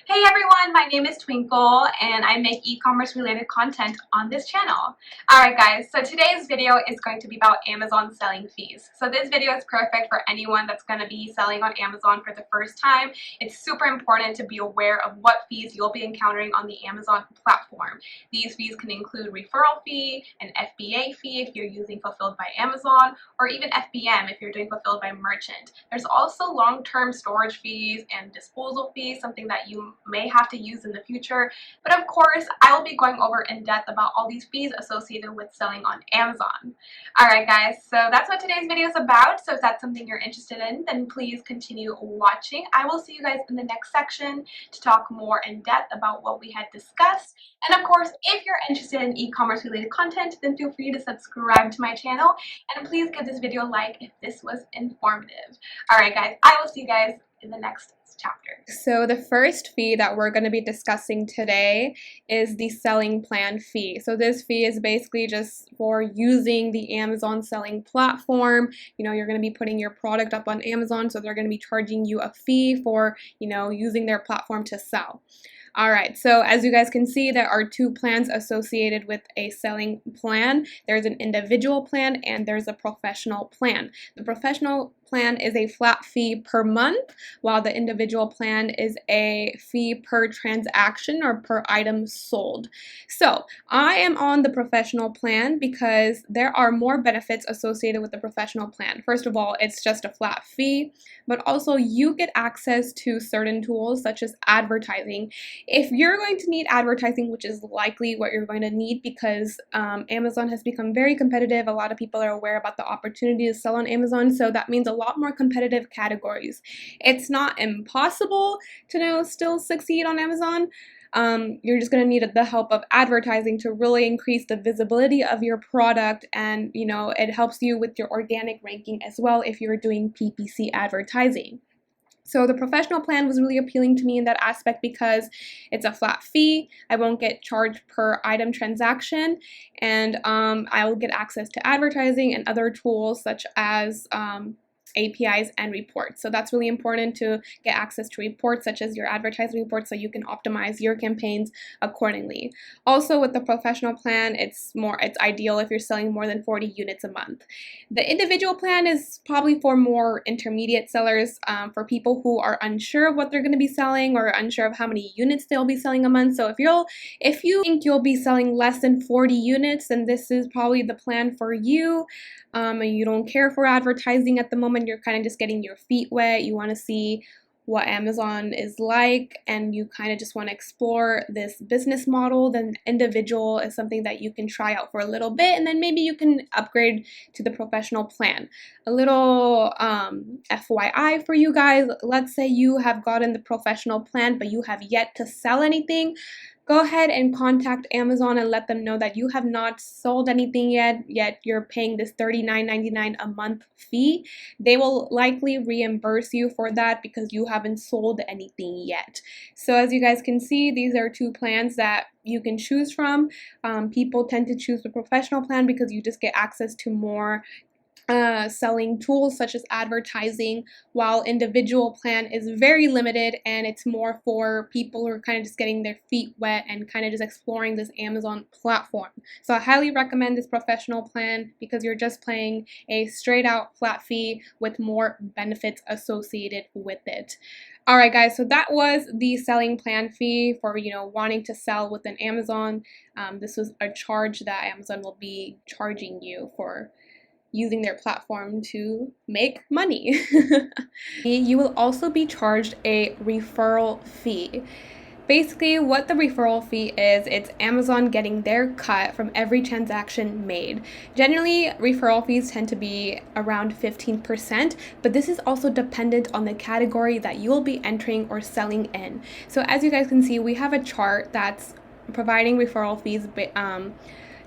Hey everyone, my name is Twinkle and I make e-commerce related content on this channel. Alright guys, so today's video is going to be about Amazon selling fees. So this video is perfect for anyone that's going to be selling on Amazon for the first time. It's super important to be aware of what fees you'll be encountering on the Amazon platform. These fees can include referral fee, an FBA fee if you're using Fulfilled by Amazon, or even FBM if you're doing Fulfilled by Merchant. There's also long-term storage fees and disposal fees, something that you may have to use in the future. But of course, I will be going over in depth about all these fees associated with selling on Amazon. Alright guys, so that's what today's video is about. So if that's something you're interested in, then please continue watching. I will see you guys in the next section to talk more in depth about what we had discussed. And of course, if you're interested in e-commerce related content, then feel free to subscribe to my channel and please give this video a like if this was informative. Alright guys, I will see you guys in the next chapter. So the first fee that we're going to be discussing today is the selling plan fee. So this fee is basically just for using the Amazon selling platform. You're going to be putting your product up on Amazon, so they're going to be charging you a fee for, using their platform to sell. Alright, so as you guys can see, there are two plans associated with a selling plan. There's an individual plan and there's a professional plan. The professional plan is a flat fee per month, while the individual plan is a fee per transaction or per item sold. So I am on the professional plan because there are more benefits associated with the professional plan. First of all, it's just a flat fee, but also you get access to certain tools such as advertising. If you're going to need advertising, which is likely what you're going to need because Amazon has become very competitive, a lot of people are aware about the opportunity to sell on Amazon, so that means a lot more competitive categories. It's not impossible to still succeed on Amazon. You're just going to need the help of advertising to really increase the visibility of your product, and it helps you with your organic ranking as well if you're doing PPC advertising. So the professional plan was really appealing to me in that aspect because it's a flat fee. I won't get charged per item transaction, and I will get access to advertising and other tools such as APIs and reports. So that's really important to get access to reports such as your advertising reports so you can optimize your campaigns accordingly. Also with the professional plan, it's ideal if you're selling more than 40 units a month. The individual plan is probably for more intermediate sellers, for people who are unsure of what they're going to be selling or unsure of how many units they'll be selling a month. So if you think you'll be selling less than 40 units, then this is probably the plan for you. And you don't care for advertising at the moment, you're kind of just getting your feet wet, you want to see what Amazon is like, and you kind of just want to explore this business model, then individual is something that you can try out for a little bit, and then maybe you can upgrade to the professional plan. A little FYI for you guys, let's say you have gotten the professional plan but you have yet to sell anything. Go ahead and contact Amazon and let them know that you have not sold anything yet you're paying this $39.99 a month fee. They will likely reimburse you for that because you haven't sold anything yet. So as you guys can see, these are two plans that you can choose from. People tend to choose the professional plan because you just get access to more selling tools such as advertising, while individual plan is very limited and it's more for people who are kind of just getting their feet wet and kind of just exploring this Amazon platform. So I highly recommend this professional plan because you're just paying a straight out flat fee with more benefits associated with it. Alright guys, so that was the selling plan fee for wanting to sell within Amazon. This was a charge that Amazon will be charging you for using their platform to make money. You will also be charged a referral fee. Basically, what the referral fee is, it's Amazon getting their cut from every transaction made. Generally, referral fees tend to be around 15%, but this is also dependent on the category that you will be entering or selling in. So as you guys can see, we have a chart that's providing referral fees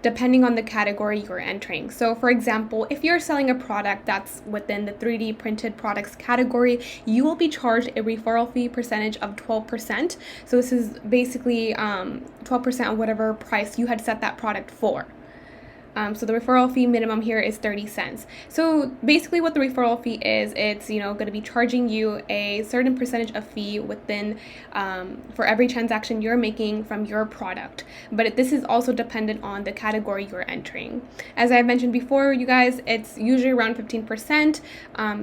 depending on the category you're entering. So for example, if you're selling a product that's within the 3D printed products category, you will be charged a referral fee percentage of 12%. So this is basically 12% of whatever price you had set that product for. So the referral fee minimum here is 30 cents. So basically what the referral fee is, it's going to be charging you a certain percentage of fee within for every transaction you're making from your product. But this is also dependent on the category you're entering. As I mentioned before, you guys, it's usually around 15%.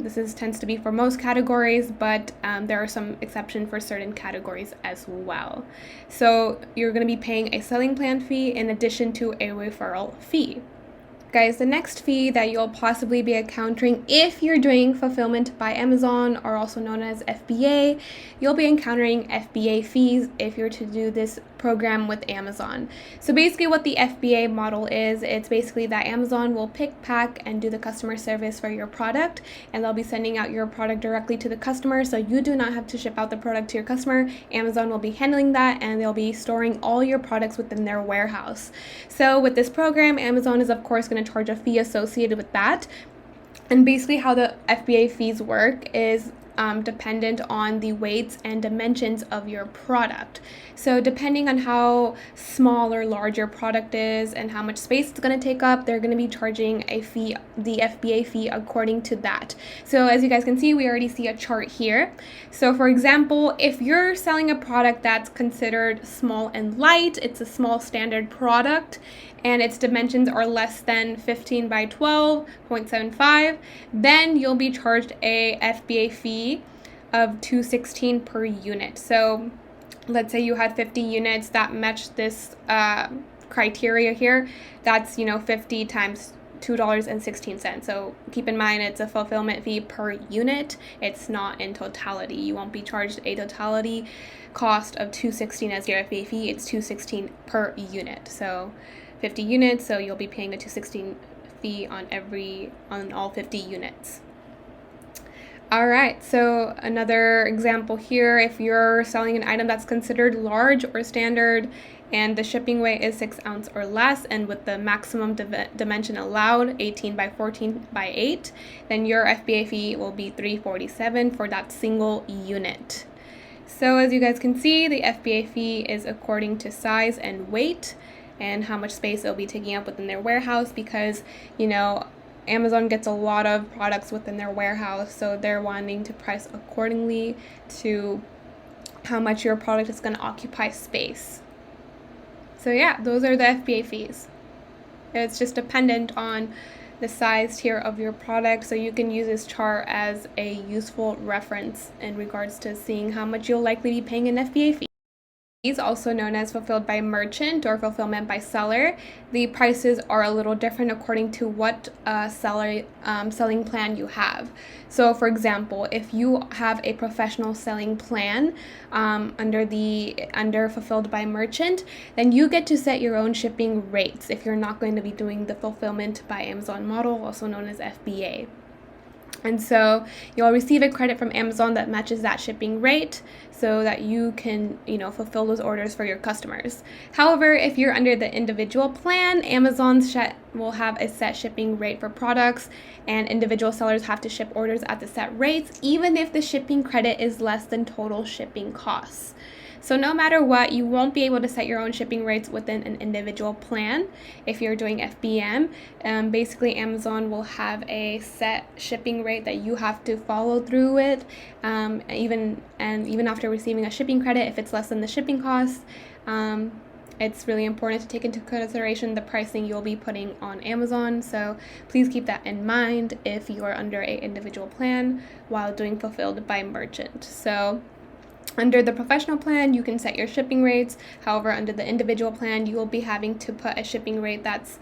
This tends to be for most categories, but there are some exceptions for certain categories as well. So you're going to be paying a selling plan fee in addition to a referral fee. Guys, the next fee that you'll possibly be encountering if you're doing fulfillment by Amazon, or also known as FBA, you'll be encountering FBA fees if you're to do this program with Amazon. So basically what the FBA model is, it's basically that Amazon will pick, pack, and do the customer service for your product, and they'll be sending out your product directly to the customer, so you do not have to ship out the product to your customer. Amazon will be handling that, and they'll be storing all your products within their warehouse. So with this program, Amazon is of course going to charge a fee associated with that. And basically how the FBA fees work is dependent on the weights and dimensions of your product. So depending on how small or large your product is and how much space it's going to take up, they're going to be charging a fee, the FBA fee, according to that. So as you guys can see, we already see a chart here. So for example, if you're selling a product that's considered small and light, it's a small standard product, and its dimensions are less than 15 by 12.75, then you'll be charged a FBA fee of $2.16 per unit. So let's say you had 50 units that match this criteria here. That's 50 times $2.16. So keep in mind it's a fulfillment fee per unit. It's not in totality. You won't be charged a totality cost of $2.16 as your FBA fee. It's $2.16 per unit. So 50 units, so you'll be paying a $2.16 fee on all 50 units. All right, so another example here, if you're selling an item that's considered large or standard and the shipping weight is 6 ounces or less, and with the maximum dimension allowed, 18 by 14 by 8, then your FBA fee will be $3.47 for that single unit. So as you guys can see, the FBA fee is according to size and weight and how much space it'll be taking up within their warehouse, because Amazon gets a lot of products within their warehouse, so they're wanting to price accordingly to how much your product is going to occupy space. So yeah, those are the FBA fees. It's just dependent on the size tier of your product, so you can use this chart as a useful reference in regards to seeing how much you'll likely be paying an FBA fee. Also known as fulfilled by merchant or fulfillment by seller. The prices are a little different according to what selling plan you have. So for example, if you have a professional selling plan under fulfilled by merchant, then you get to set your own shipping rates if you're not going to be doing the fulfillment by Amazon model, also known as FBA. And so you'll receive a credit from Amazon that matches that shipping rate so that you can, fulfill those orders for your customers. However, if you're under the individual plan, Amazon will have a set shipping rate for products, and individual sellers have to ship orders at the set rates, even if the shipping credit is less than total shipping costs. So no matter what, you won't be able to set your own shipping rates within an individual plan if you're doing FBM. Basically, Amazon will have a set shipping rate that you have to follow through with, even after receiving a shipping credit, if it's less than the shipping costs. It's really important to take into consideration the pricing you'll be putting on Amazon, so please keep that in mind if you are under an individual plan while doing fulfilled by merchant. So under the professional plan, you can set your shipping rates. However, under the individual plan, you will be having to put a shipping rate that's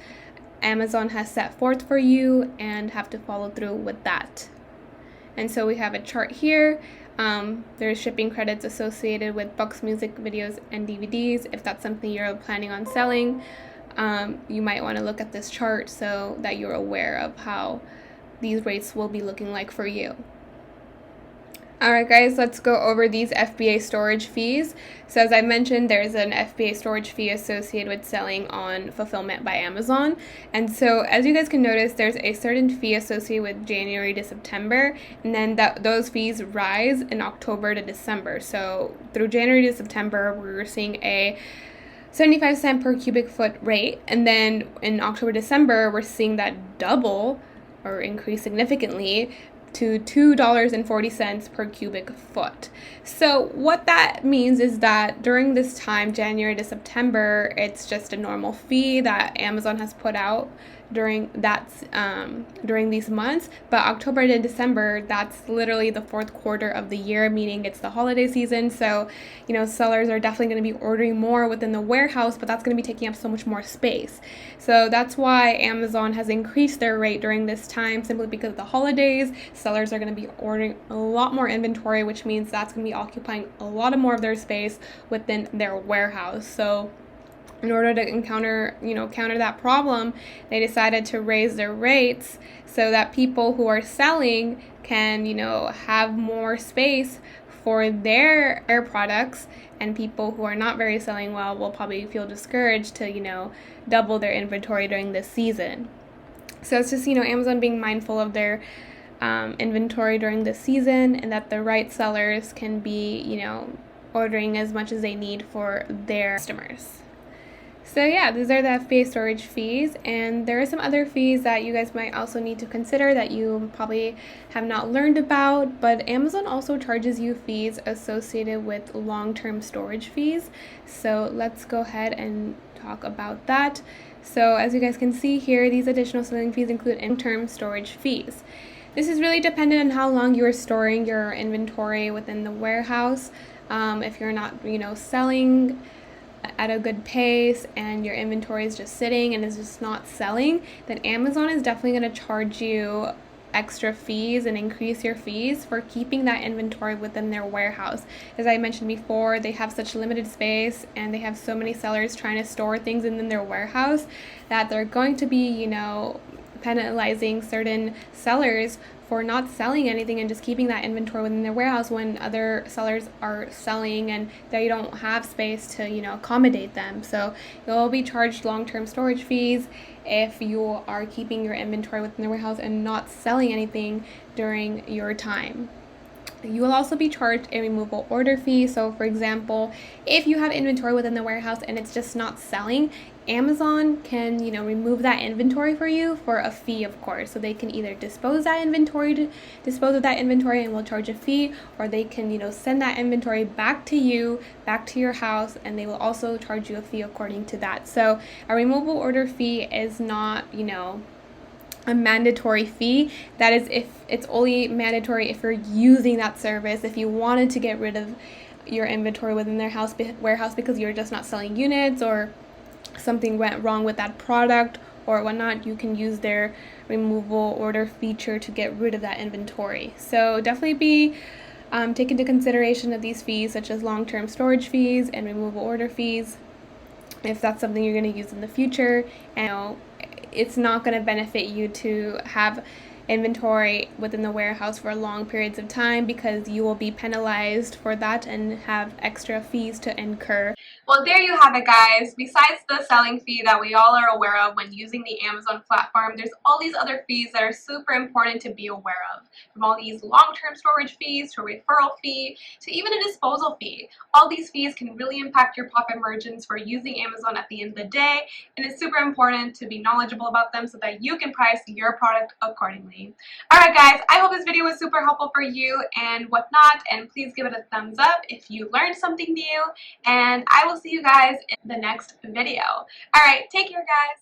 Amazon has set forth for you and have to follow through with that. And so we have a chart here. There's shipping credits associated with books, music, videos, and DVDs. If that's something you're planning on selling, you might want to look at this chart so that you're aware of how these rates will be looking like for you. Alright guys, let's go over these FBA storage fees. So as I mentioned, there's an FBA storage fee associated with selling on fulfillment by Amazon. And so as you guys can notice, there's a certain fee associated with January to September, and then those fees rise in October to December. So through January to September, we're seeing a 75-cent per cubic foot rate, and then in October, December, we're seeing that double or increase significantly to $2.40 per cubic foot. So what that means is that during this time, January to September, it's just a normal fee that Amazon has put out during these months. But October to December, that's literally the fourth quarter of the year, meaning it's the holiday season. So, sellers are definitely going to be ordering more within the warehouse, but that's going to be taking up so much more space. So that's why Amazon has increased their rate during this time, simply because of the holidays. Sellers are going to be ordering a lot more inventory, which means that's going to be occupying a lot more of their space within their warehouse. So in order to counter that problem, they decided to raise their rates so that people who are selling can, have more space for their products, and people who are not very selling well will probably feel discouraged to, double their inventory during this season. So it's just, Amazon being mindful of their inventory during this season, and that the right sellers can be, ordering as much as they need for their customers. So yeah, these are the FBA storage fees, and there are some other fees that you guys might also need to consider that you probably have not learned about, but Amazon also charges you fees associated with long-term storage fees. So let's go ahead and talk about that. So as you guys can see here, these additional selling fees include long-term storage fees. This is really dependent on how long you are storing your inventory within the warehouse. If you're not, selling at a good pace and your inventory is just sitting and is just not selling, then Amazon is definitely going to charge you extra fees and increase your fees for keeping that inventory within their warehouse. As I mentioned before, they have such limited space and they have so many sellers trying to store things in their warehouse that they're going to be, penalizing certain sellers for not selling anything and just keeping that inventory within their warehouse when other sellers are selling and they don't have space to, accommodate them. So you'll be charged long-term storage fees if you are keeping your inventory within the warehouse and not selling anything during your time. You will also be charged a removal order fee. So for example, if you have inventory within the warehouse and it's just not selling, Amazon can, remove that inventory for you for a fee, of course. So they can either dispose of that inventory and will charge a fee, or they can, send that inventory back to you, back to your house, and they will also charge you a fee according to that. So a removal order fee is not, a mandatory fee. That is if it's only mandatory if you're using that service. If you wanted to get rid of your inventory within their warehouse because you're just not selling units or something went wrong with that product or whatnot, you can use their removal order feature to get rid of that inventory. So definitely be take into consideration of these fees, such as long-term storage fees and removal order fees, if that's something you're going to use in the future. And it's not going to benefit you to have inventory within the warehouse for long periods of time, because you will be penalized for that and have extra fees to incur. Well, there you have it, guys. Besides the selling fee that we all are aware of when using the Amazon platform, there's all these other fees that are super important to be aware of. From all these long-term storage fees to a referral fee to even a disposal fee. All these fees can really impact your profit margins for using Amazon at the end of the day, and it's super important to be knowledgeable about them so that you can price your product accordingly. Alright guys, I hope this video was super helpful for you and whatnot, and please give it a thumbs up if you learned something new, and I will see you guys in the next video. Alright, take care guys!